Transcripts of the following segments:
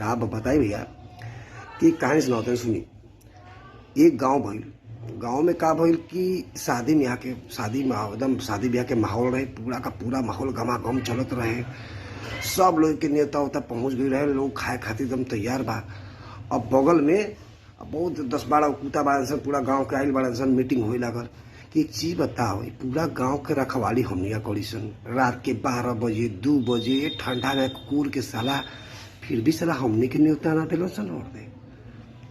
का बताई भैया कि कहानी सुनाते हैं, सुनी। एक गांव भइल, गांव में का भइल कि शादी में आके एकदम शादी ब्याह के माहौल रहे, पूरा का पूरा माहौल गमागम चलत रहे। सब लोग के नेता उता पहुंच गए रहे, लोग खाए खातिर एकदम तैयार बा। अब बगल में बहुत 10-12 कुत्ता बाड़न सन, पूरा गांव के आइल बाड़न सन, मीटिंग होए लागल कि एक चीज बताओ, पूरा गांव के रखवाली हमनिया करी सन। रात के 12 बजे 2 बजे ठंडा में कुकुर के साला, फिर भी साला हमने के न्योता ना दिलो सन और दे।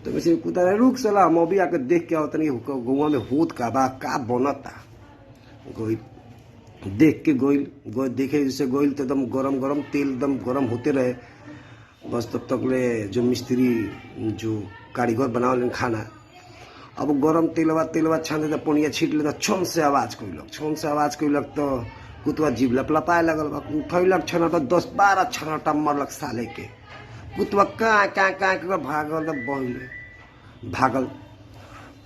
तो वैसे कुत्ता रुक साला, हम अभी आके देख के आवतनी गौवा में होत का बा, का बनता। गोई देख के गोइल देखे जैसे गोइल तो एकदम गरम गरम तेल एकदम गरम होते रहे। बस तब तक ले जो मिस्त्री जो कारीगर बनावल खाना, अब गरम तेलवा छान देता, पुनिया छीट लेता, छन से आवाज कइलक तो कुतवा जीभ लपलपाए लगल बा। उठैलक छनटा 10-12 छनटा मरलक साले के। कुतवा का भागल तो बहिले भागल।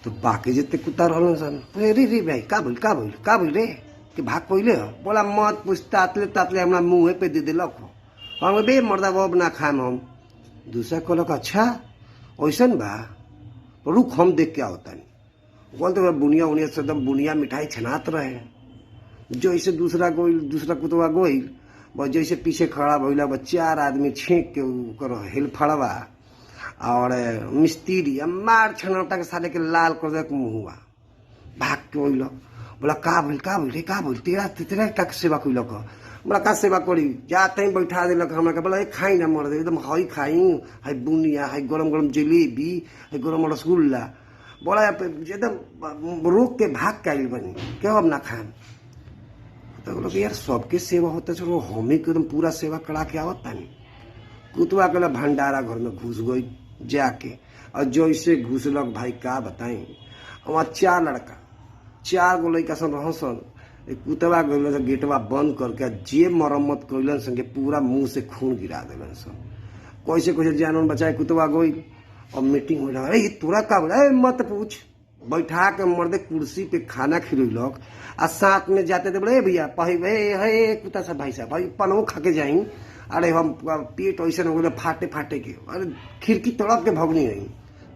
तो बाकी जितने कुत्ता रहलन सन, रे भाई का भइल रे कि भाग पहिले हो? बोला मत पूछ, तातले हमरा मुँहे पे दे दिलक हो। हम बे मर्दा अब ना खाम हम। दूसरा कहलक अच्छा ऐसन बा, रुक हम देख के आवतानी। बोलते बुनिया उनिया से एकदम बुनिया मिठाई छनात रहे। जैसे दूसरा कुतवा गोइल, बस जैसे पीछे खड़ा भइला, 4 आदमी छेक के ऊपर हेल फड़वा और मिस्त्री मार छनौटा के साले के लाल कर दे मुँहवा। भाग के ओइल, बोला का भइल तेरा का सेवा कइलक? बोला का सेवा करी, जाते ही बैठा दिलक हमरा के। बोला खाई ना मर दे, एकदम हई खाई, हई बुनिया, हई गरम गरम जलेबी, हई गरम रसगुल्ला। बोला एकदम रोक के भाग के आइल बनी, क्यों अब ना खाएं? तो बोलो यार सबके सेवा होता, चलो हम ही एकदम पूरा सेवा करा के आवत तानी। कुतवा के भंडारा घर में घुस गई जाके, और जैसे घुसलक भाई का बताई, वहाँ 4 लड़का 4 गो लड़का सन रहसन। कुतवा गइल गेटवा बंद करके जे मरम्मत कइलन सन के पूरा मुंह से खून गिरा दिलन सन। कैसे जानवर बचाए कुतवा गइल। और मीटिंग हो रहा, अरे तोरा का बोला, मत पूछ। बैठा के मर्दे कुर्सी पे खाना खिलौलक, आ साथ में जाते थे बोले भैया हे कुत्ता साहब, भाई साहब भाई पनौ खा के जाई। अरे हम पेट ऐसा हो गए फाटे के, अरे खिड़की तड़प के भगनी रही।